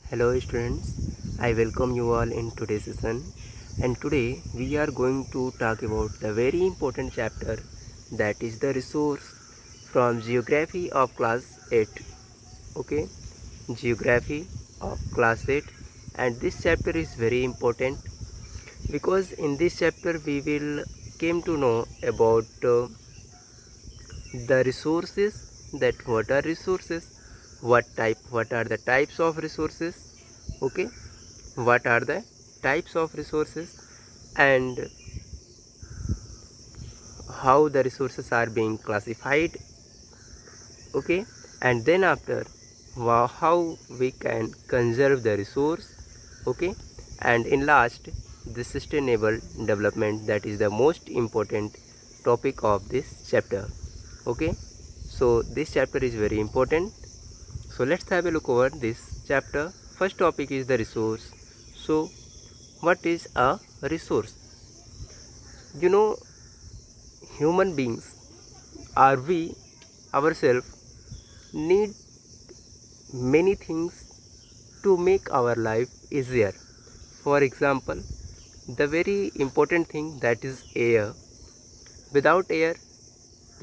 Hello students, I welcome you all in today's session, and today we are going to talk about the very important chapter, that is the resource from geography of class 8. Okay, geography of class 8, and this chapter is very important because in this chapter we will came to know about the resources, that what are resources, what are the types of resources. Okay, what are the types of resources, and how the resources are being classified. Okay, and then after, how we can conserve the resource. Okay, and in last, the sustainable development, that is the most important topic of this chapter. Okay, so this chapter is very important, so let's have a look over this chapter. First topic is the resource. So what is a resource? You know, human beings, are we ourselves, need many things to make our life easier. For example, the very important thing, that is air. Without air,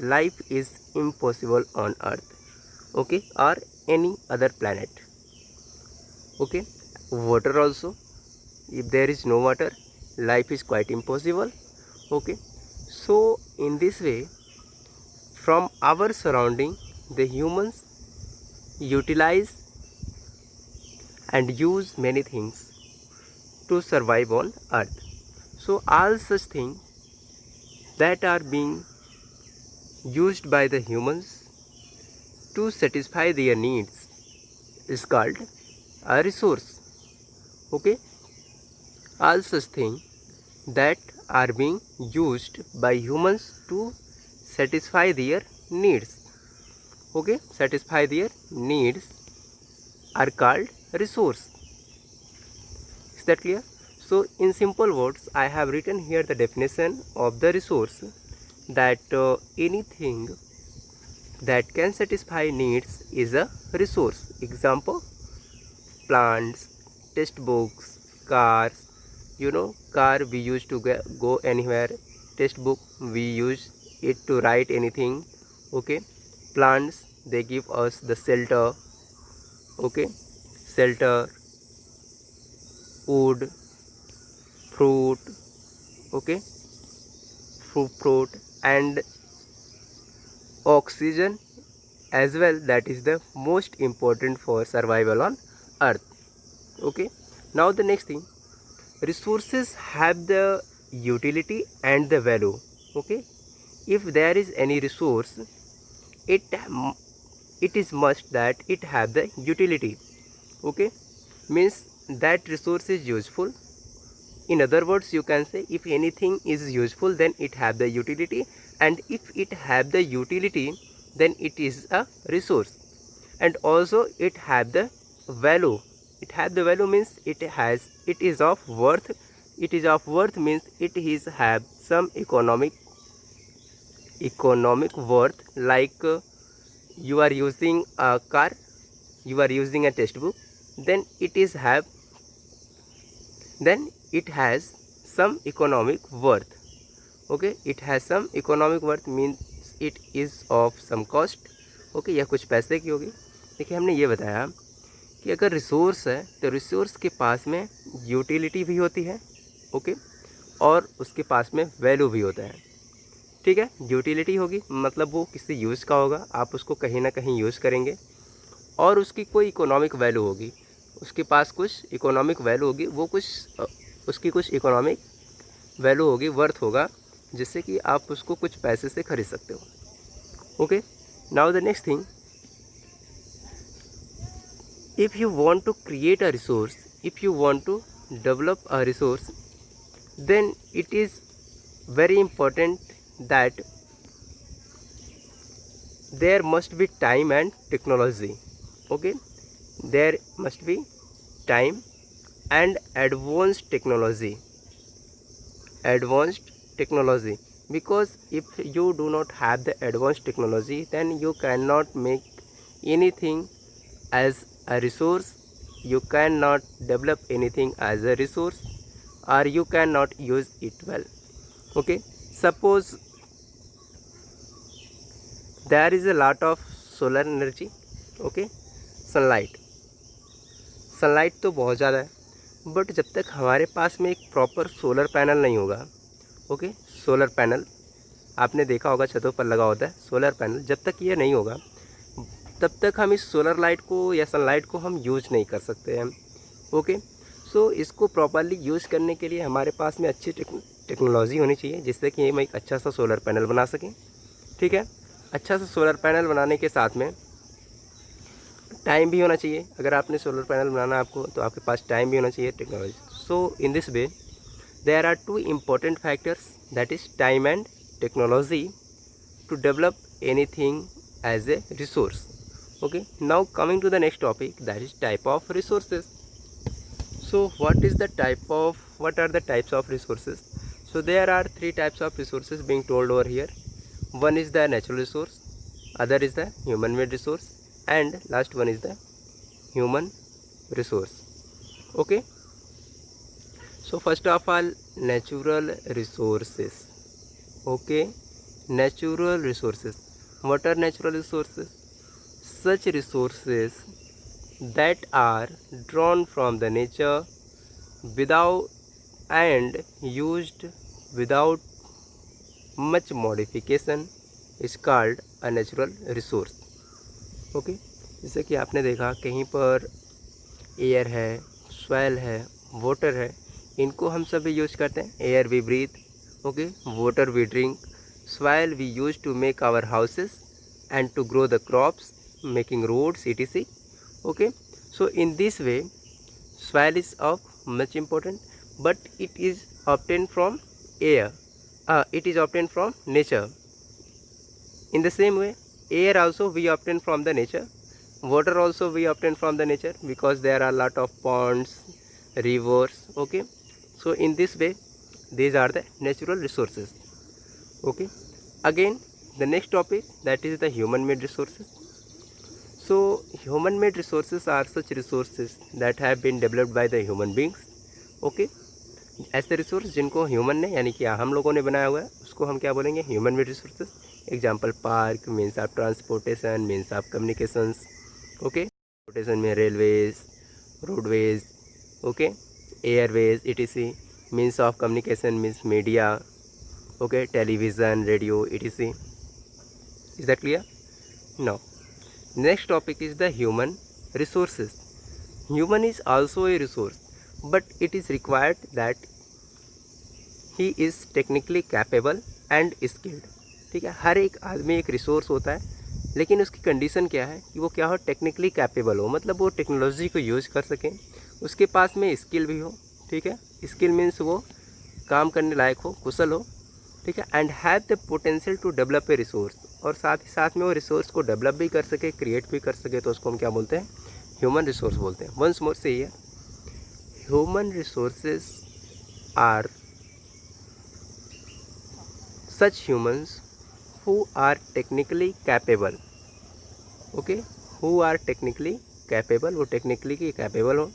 life is impossible on earth. Okay, or any other planet. Okay, water also, if there is no water, life is quite impossible. Okay, so in this way, from our surrounding, the humans utilize and use many things to survive on earth. So all such things that are being used by the humans to satisfy their needs is called a resource. Okay, all such things that are being used by humans to satisfy their needs. Okay, satisfy their needs are called resource. Is that clear? So in simple words, I have written here the definition of the resource, that anything that can satisfy needs is a resource. Example: plants, textbooks, cars. Car we use to go anywhere. Textbook we use it to write anything. Okay, plants, they give us the shelter. Okay, shelter, wood, fruit. Okay, fruit and oxygen as well, that is the most important for survival on earth. Okay, now the next thing, resources have the utility and the value. Okay, if there is any resource, it it is must that it have the utility. Okay, means that resource is useful. In other words, you can say, if anything is useful, then it have the utility, and if it have the utility, then it is a resource. And also it have the value. It have the value means it is of worth. It is of worth means it is have some economic worth. Like you are using a car, you are using a textbook, then it has some economic worth. Okay, it has some economic worth means it is of some cost. Okay, यह कुछ पैसे की होगी. देखिए, हमने ये बताया कि अगर रिसोर्स है तो रिसोर्स के पास में यूटिलिटी भी होती है. ओके, और उसके पास में वैल्यू भी होता है. ठीक है, यूटिलिटी होगी मतलब वो किसी यूज़ का होगा, आप उसको कहीं ना कहीं यूज़ करेंगे. और उसकी कोई इकोनॉमिक वैल्यू होगी, उसके पास कुछ इकोनॉमिक वैल्यू होगी, वो उसकी कुछ इकोनॉमिक वैल्यू होगी, वर्थ होगा, जिससे कि आप उसको कुछ पैसे से खरीद सकते हो. Okay, now the next thing, if you want to create a resource, if you want to develop a resource, then it is very important that there must be time and technology. Okay, there must be time and advanced technology, because if you do not have the advanced technology, then you cannot make anything as a resource, you cannot develop anything as a resource or you cannot use it well. Okay, suppose there is a lot of solar energy. Okay, sunlight तो बहुत ज़्यादा है, but जब तक हमारे पास में एक proper solar panel नहीं होगा, ओके, सोलर पैनल आपने देखा होगा छतों पर लगा होता है सोलर पैनल, जब तक ये नहीं होगा तब तक हम इस सोलर लाइट को या सनलाइट को हम यूज नहीं कर सकते हैं। ओके, सो इसको प्रॉपरली यूज़ करने के लिए हमारे पास में अच्छी टेक्नोलॉजी होनी चाहिए जिससे कि हम एक अच्छा सा सोलर पैनल बना सकें। ठीक है, अच्छा सा सोलर पैनल बनाने के साथ में टाइम भी होना चाहिए। अगर आपने सोलर पैनल बनाना आपको, तो आपके पास टाइम भी होना चाहिए, technology. So in this way there are two important factors, that is time and technology to develop anything as a resource. Okay, now coming to the next topic, that is type of resources. So what are the types of resources? So there are three types of resources being told over here. One is the natural resource, other is the human made resource, and last one is the human resource. Okay, so first of all, natural resources. Okay, natural resources. What are natural resources? Such resources that are drawn from the nature without and used without much modification is called a natural resource. Okay, जैसे कि आपने देखा कहीं पर air है, soil है, water है, इनको हम सभी यूज करते हैं। Air we breathe, okay, water we drink, soil we use to make our houses and to grow the crops, making roads, etc. Okay, so in this way soil is of much important, but it is obtained from air, it is obtained from nature. In the same way, air also we obtain from the nature, water also we obtain from the nature, because there are a lot of ponds, rivers. Okay, so in this way these are the natural resources. Okay, again the next topic, that is the human made resources. So human made resources are such resources that have been developed by the human beings. Okay, ऐसे resource जिनको human ने यानी कि हम लोगों ने बनाया हुआ है उसको हम क्या बोलेंगे, human made resources. Example park means of transportation, means of communications. Okay, transportation में railways, roadways, okay, airways, etc. Means of communication means media, okay, television, radio, etc. Is that clear? Now next topic is the human resources. Human is also a resource, but it is required that he is technically capable and skilled. ठीक है, हर एक आदमी एक resource होता है, लेकिन उसकी condition क्या है कि वो क्या हो, टेक्निकली कैपेबल हो, मतलब वो टेक्नोलॉजी को यूज़ कर सकें, उसके पास में स्किल भी हो। ठीक है, स्किल मीन्स वो काम करने लायक हो, कुशल हो। ठीक है, and have the potential to develop a resource, और साथ ही साथ में वो रिसोर्स को डेवलप भी कर सके, क्रिएट भी कर सके, तो उसको हम क्या बोलते हैं, ह्यूमन रिसोर्स बोलते हैं। Once more say here, human resources are such humans who are technically capable. Okay, who are technically capable, वो टेक्निकली कैपेबल हो,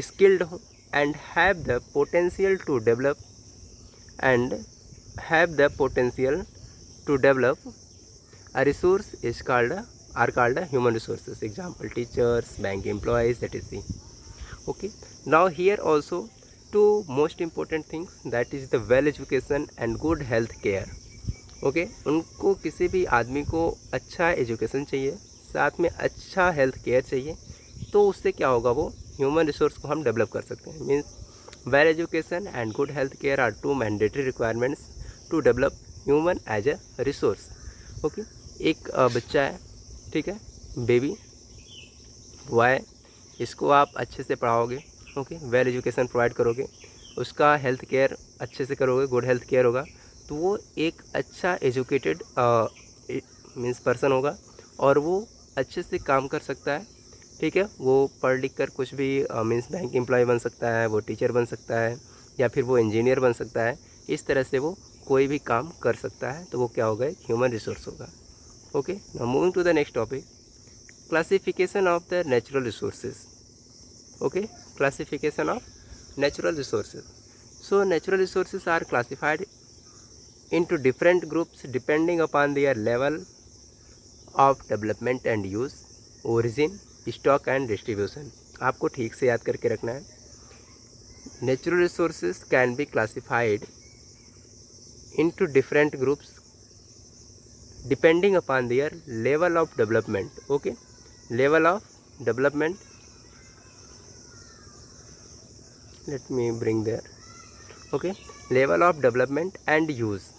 स्किल्ड हो, and have the potential to develop a resource is called human resources. Example, teachers, bank employees, etc. Okay, now here also two most important things, that is the well education and good health care. Okay, उनको किसी भी आदमी को अच्छा education चाहिए, साथ में अच्छा हेल्थ केयर चाहिए, तो उससे क्या होगा, वो ह्यूमन रिसोर्स को हम डेवलप कर सकते हैं। Means well education and good health care are two mandatory requirements to develop human as a resource. Okay, एक बच्चा है, ठीक है, बेबी बॉय, इसको आप अच्छे से पढ़ाओगे, ओके, वेल एजुकेशन प्रोवाइड करोगे, उसका हेल्थ केयर अच्छे से करोगे, गुड हेल्थ केयर होगा, तो वो एक अच्छा एजुकेटेड मीन्स पर्सन होगा और वो अच्छे से काम कर सकता है। ठीक है, वो पढ़ लिख कर कुछ भी मीन्स बैंक एम्प्लॉय बन सकता है, वो टीचर बन सकता है, या फिर वो इंजीनियर बन सकता है। इस तरह से वो कोई भी काम कर सकता है, तो वो क्या होगा, एक ह्यूमन रिसोर्स होगा। Okay, now moving to the next topic, classification of the natural resources. Okay, classification of natural resources. So natural resources are classified into different groups depending upon their level of development and use, origin, stock and distribution. आपको ठीक से याद करके रखना है. Natural resources can be classified into different groups depending upon their level of development. Okay, level of development. Let me bring there. Okay, level of development and use,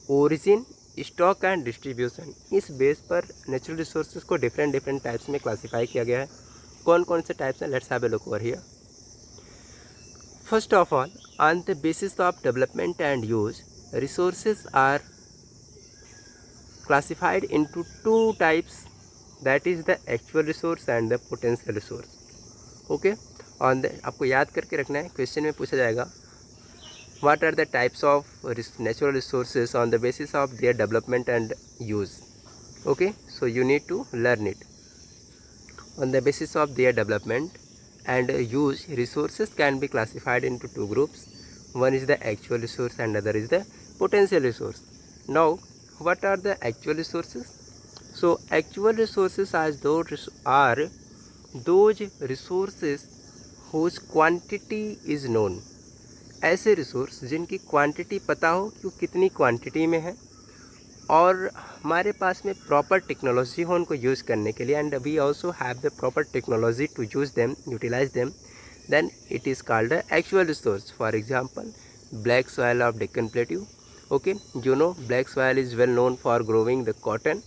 origin, stock and distribution. इस base पर natural resources को different types में classify किया गया है. कौन कौन से टाइप्स हैं? Let's have a look over here. First of all, on the basis of development and use, resources are classified into two types, that is the actual resource and the potential resource. Okay, on the आपको याद करके रखना है, question में पूछा जाएगा what are the types of natural resources on the basis of their development and use. Okay, so you need to learn it. On the basis of their development and use, resources can be classified into two groups. One is the actual resource and other is the potential resource. Now what are the actual resources? So actual resources are those resources whose quantity is known. ऐसे resource जिनकी quantity पता हो कि वो कितनी quantity में है और हमारे पास में प्रॉपर टेक्नोलॉजी हो उनको यूज़ करने के लिए, and we also have the proper technology to use them, utilize them, then it is called the actual resource. For example, black soil of Deccan plateau. Okay, you know black soil is well known for growing the cotton.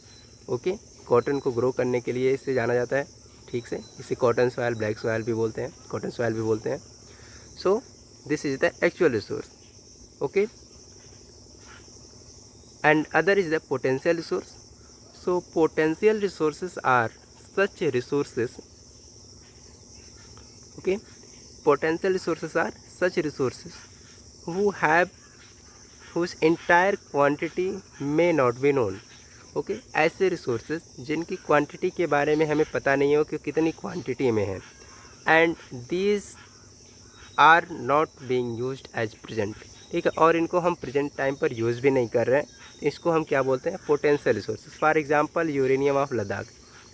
Okay, cotton को grow करने के लिए इसे जाना जाता है. ठीक से, इसे कॉटन सॉयल, ब्लैक सॉयल भी बोलते हैं, कॉटन सॉयल भी बोलते हैं. सो this is the actual resource. Okay, and other is the potential resource. So potential resources are such resources. Okay, potential resources are such resources whose entire quantity may not be known. Okay, ऐसे resources जिनकी quantity के बारे में हमें पता नहीं हो कि कितनी क्वांटिटी में है, and these are not being used as present. ठीक है, और इनको हम प्रेजेंट टाइम पर यूज़ भी नहीं कर रहे हैं. इसको हम क्या बोलते हैं? Potential resources. For example, uranium of Ladakh.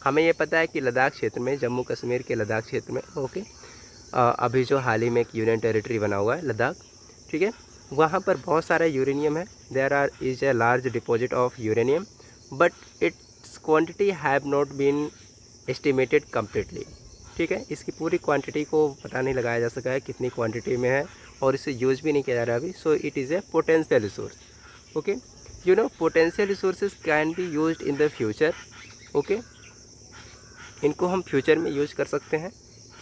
हमें ये पता है कि लद्दाख क्षेत्र में, जम्मू कश्मीर के लद्दाख क्षेत्र में, ओके, अभी जो हाल ही में एक यूनियन टेरिटरी बना हुआ है लद्दाख, ठीक है, वहाँ पर बहुत सारा यूरेनियम है. There is a large deposit of uranium, but its quantity have not been estimated completely. ठीक है, इसकी पूरी क्वांटिटी को पता नहीं लगाया जा सका है कितनी क्वांटिटी में है, और इसे यूज़ भी नहीं किया जा रहा अभी. So it is a potential resource. Okay, you know potential resources can be used in the future. Okay, इनको हम फ्यूचर में यूज कर सकते हैं.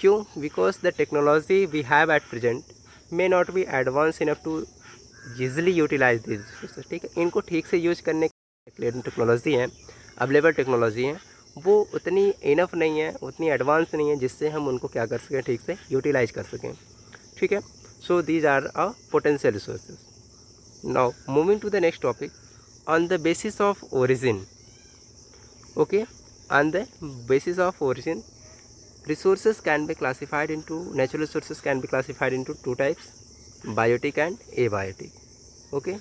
क्यों? Because the technology we have at present may not be advance enough to easily utilize this resources. ठीक है, इनको ठीक से यूज करने की टेक्नोलॉजी है, अवेलेबल टेक्नोलॉजी है, वो उतनी इनफ नहीं है, उतनी एडवांस नहीं है जिससे हम उनको क्या कर सकें, ठीक से यूटिलाइज कर सकें. ठीक है, so these are a potential resources. Now moving to the next topic, on the basis of origin. Okay, on the basis of origin, resources can be classified into, natural resources can be classified into two types, biotic and abiotic. Okay,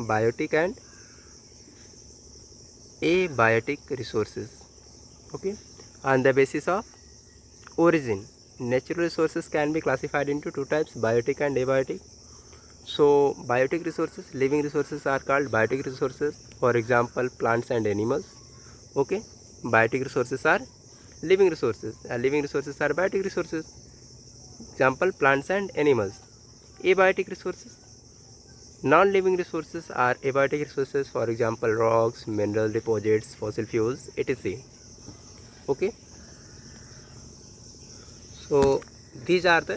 biotic and abiotic resources. Okay, on the basis of origin, natural resources can be classified into two types, biotic and abiotic. So biotic resources, living resources are called biotic resources. For example, plants and animals. Okay, biotic resources are living resources, living resources are biotic resources. Example, plants and animals. Abiotic resources, non-living resources are abiotic resources. For example, rocks, mineral deposits, fossil fuels, etc. Okay, so these are the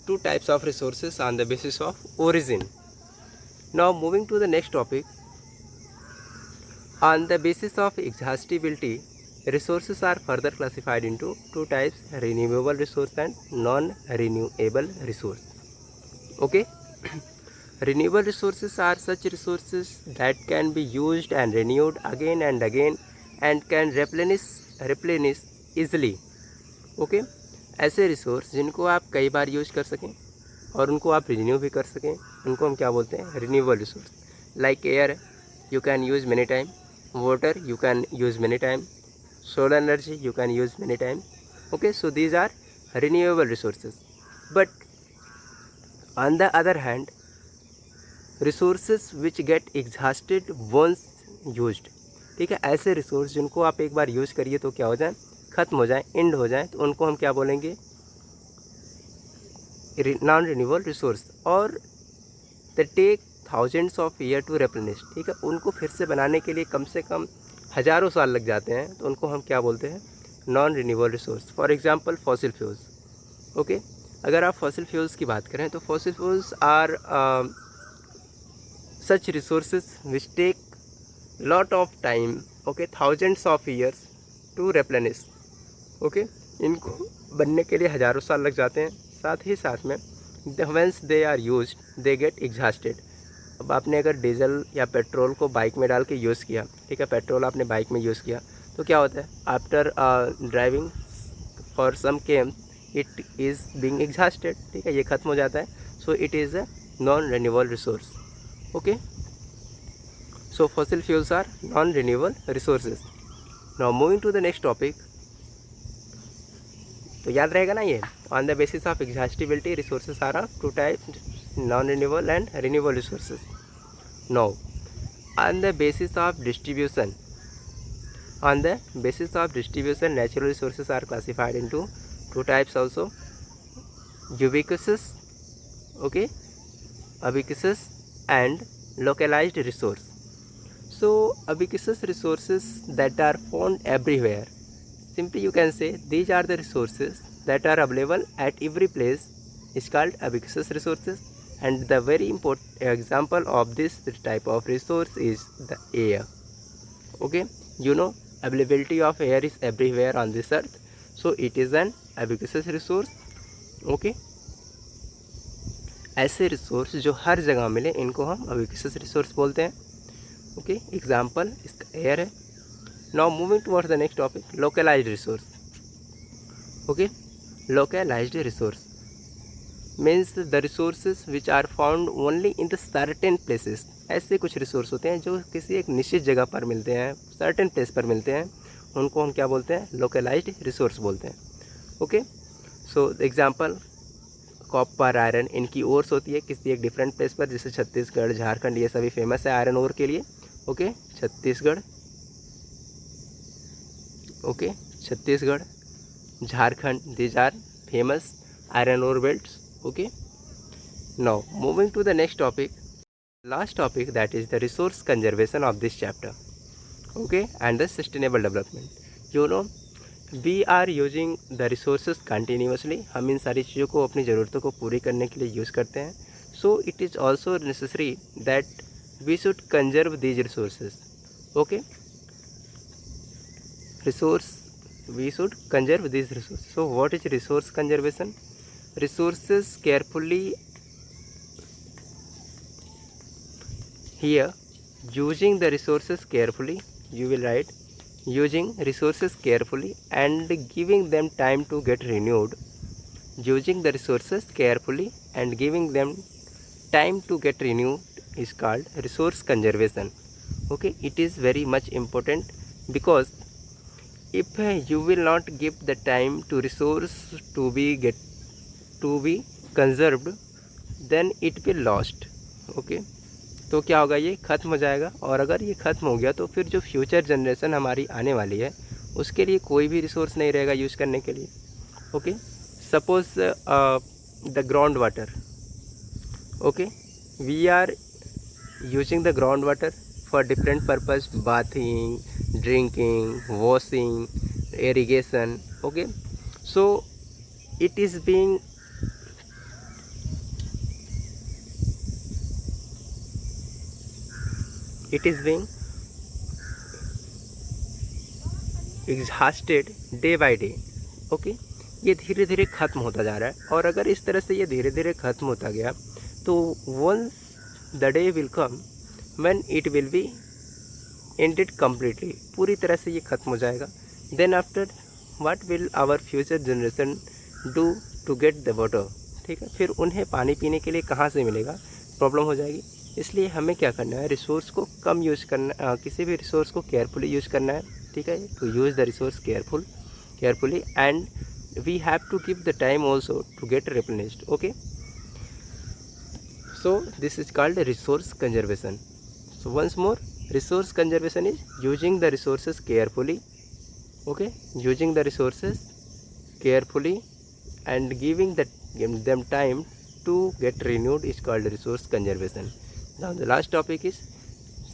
two types of resources on the basis of origin. Now moving to the next topic, on the basis of exhaustibility, resources are further classified into two types, renewable resource and non-renewable resource. Okay, renewable resources are such resources that can be used and renewed again and again and can replenish easily. Okay, ऐसे resource जिनको आप कई बार use कर सकें और उनको आप renew भी कर सकें, उनको हम क्या बोलते हैं, renewable resource. Like air you can use many time, water you can use many time, solar energy you can use many time. Okay, so these are renewable resources. But on the other hand, resources which get exhausted once used, ठीक है, ऐसे resource जिनको आप एक बार use करिए तो क्या हो जाए, ख़त्म हो जाए, एंड हो जाए, तो उनको हम क्या बोलेंगे, नॉन रिन्यूएबल रिसोर्स। और the take thousands of year to replenish, ठीक है, उनको फिर से बनाने के लिए कम से कम हज़ारों साल लग जाते हैं, तो उनको हम क्या बोलते हैं, non renewable resource. For example fossil fuels. Okay, अगर आप फॉसिल फ्यूल्स की बात करें तो fossil fuels are such resources which take lot of time, okay, thousands of years to replenish. Okay, इनको बनने के लिए हज़ारों साल लग जाते हैं। साथ ही साथ में whence they are used they get exhausted. अब आपने अगर डीजल या पेट्रोल को बाइक में डाल के यूज़ किया, ठीक है, पेट्रोल आपने बाइक में यूज़ किया, तो क्या होता है, after driving for some came it is being exhausted, ठीक है, ये ख़त्म हो जाता है। So it is a non renewable resource. Okay, so fossil fuels are non renewable resources. Now moving to the next topic. तो याद रहेगा ना ये, on the basis of exhaustibility resources are of two type, non-renewable and renewable resources. Now, on the basis of distribution, natural resources are classified into two types also, ubiquitous, okay, ubiquitous and localized resource. So ubiquitous resources that are found everywhere, simply you can say these are the resources that are available at every place, is called ubiquitous resources. And the very important example of this type of resource is the air. Okay, you know availability of air is everywhere on this earth, so it is an ubiquitous resource. Okay, ऐसे resource जो हर जगह मिले इनको हम ubiquitous resource बोलते हैं। Okay, example इसका air है। Now moving towards the next topic, localised resource. Okay, localised resource means the resources which are found only in the certain places. ऐसे कुछ रिसोर्स होते हैं जो किसी एक निश्चित जगह पर मिलते हैं, सर्टेन प्लेस पर मिलते हैं, उनको हम क्या बोलते हैं, लोकलाइज्ड रिसोर्स बोलते हैं। Okay, so example copper, iron, इनकी ओर्स होती है किसी एक डिफरेंट प्लेस पर, जैसे छत्तीसगढ़, झारखंड, ये सभी फेमस है आयरन ओर के लिए। Okay, Chhattisgarh, okay, Chhattisgarh, Jharkhand, these are famous iron ore belts. Okay, now moving to the next topic, last topic, that is the resource conservation of this chapter. Okay, and the sustainable development. You know, we are using the resources continuously, हम इन सारी चीज़ों को अपनी ज़रूरतों को पूरी करने के लिए यूज़ करते हैं। So it is also necessary that we should conserve these resources. Okay, we should conserve these resources. So what is resource conservation? Resources carefully, here using the resources carefully, you will write using resources carefully and giving them time to get renewed. Using the resources carefully and giving them time to get renewed is called resource conservation. Okay, it is very much important, because if you will not give the time to resource to be conserved, then it will lost. Okay, तो क्या होगा, ये ख़त्म हो जाएगा। और अगर ये ख़त्म हो गया तो फिर जो फ्यूचर जनरेशन हमारी आने वाली है उसके लिए कोई भी रिसोर्स नहीं रहेगा यूज़ करने के लिए। Okay, suppose the ground water. Okay, we are using the ground water for different purpose, bathing, drinking, washing, irrigation. Okay, so it is being exhausted day by day. Okay, ये धीरे धीरे ख़त्म होता जा रहा है, और अगर इस तरह से ये धीरे धीरे ख़त्म होता गया तो once the day will come when it will be ended completely, पूरी तरह से ये ख़त्म हो जाएगा। Then after what will our future generation do to get the water, ठीक है। फिर उन्हें पानी पीने के लिए कहाँ से मिलेगा, प्रॉब्लम हो जाएगी। इसलिए हमें क्या करना है, रिसोर्स को कम यूज़ करना, किसी भी रिसोर्स को केयरफुली यूज़ करना है, ठीक है। To use the resource carefully and we have to give the time also to get replenished, okay. So this is called resource conservation. So once more, resource conservation is using the resources carefully, okay, using the resources carefully and giving them time to get renewed is called resource conservation. Now the last topic is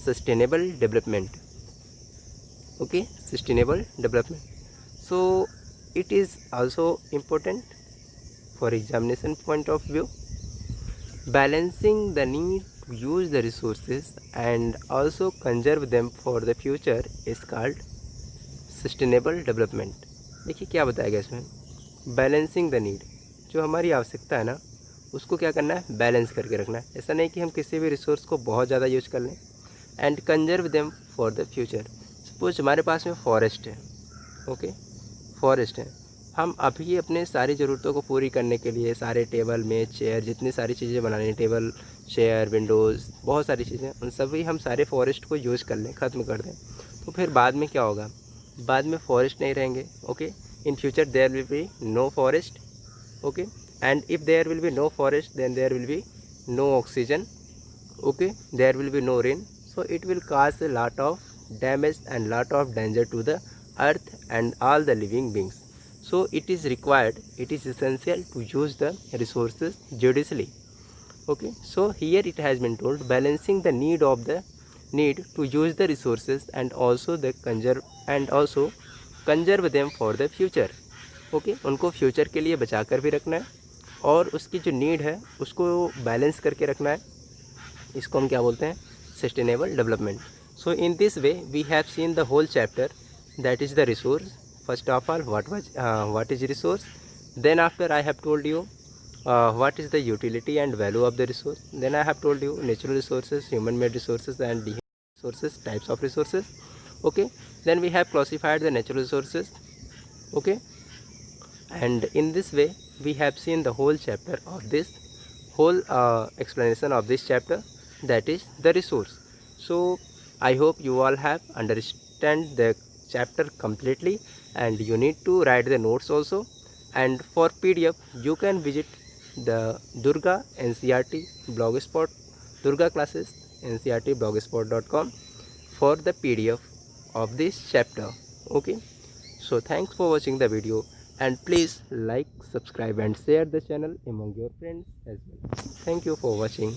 sustainable development, okay, sustainable development. So it is also important for examination point of view. Balancing the need to use the resources and also conserve them for the future is called sustainable development. देखिए क्या बताया गया इसमें, balancing the need, जो हमारी आवश्यकता है ना उसको क्या करना है, बैलेंस करके रखना है। ऐसा नहीं कि हम किसी भी रिसोर्स को बहुत ज़्यादा यूज़ कर लें। And conserve them for the future. Suppose हमारे पास में फॉरेस्ट है, ओके, फॉरेस्ट है, हम अभी अपने सारी ज़रूरतों को पूरी करने के लिए सारे टेबल मेज चेयर जितनी सारी चीज़ें बनानी, टेबल चेयर विंडोज़ बहुत सारी चीज़ें, उन सभी हम सारे फॉरेस्ट को यूज़ कर लें, ख़त्म कर दें, तो फिर बाद में क्या होगा, बाद में फॉरेस्ट नहीं रहेंगे, okay. In future there will be no forest, okay, and if there will be no forest then there will be no oxygen, okay, there will be no rain, so it will cause a lot of damage and lot of danger to the earth and all the living beings. So it is required, it is essential to use the resources judiciously, okay. So here it has been told balancing the need to use the resources and also conserve them for the future, okay. उनको future के लिए बचा कर भी रखना है और उसकी जो नीड है उसको बैलेंस करके रखना है, इसको हम क्या बोलते हैं, sustainable development. So in this way we have seen the whole chapter, that is the resource. First of all, what is resource, then after I have told you what is the utility and value of the resource, then I have told you natural resources, human made resources and the resources, types of resources, okay. Then we have classified the natural resources, okay, and in this way we have seen the whole chapter of this whole explanation of this chapter, that is the resource. So I hope you all have understand the chapter completely and you need to write the notes also, and for PDF you can visit the Durga NCERT blogspot, Durga classes NCERT blogspot.com for the PDF of this chapter, okay. So thanks for watching the video and please like, subscribe and share the channel among your friends as well. Thank you for watching.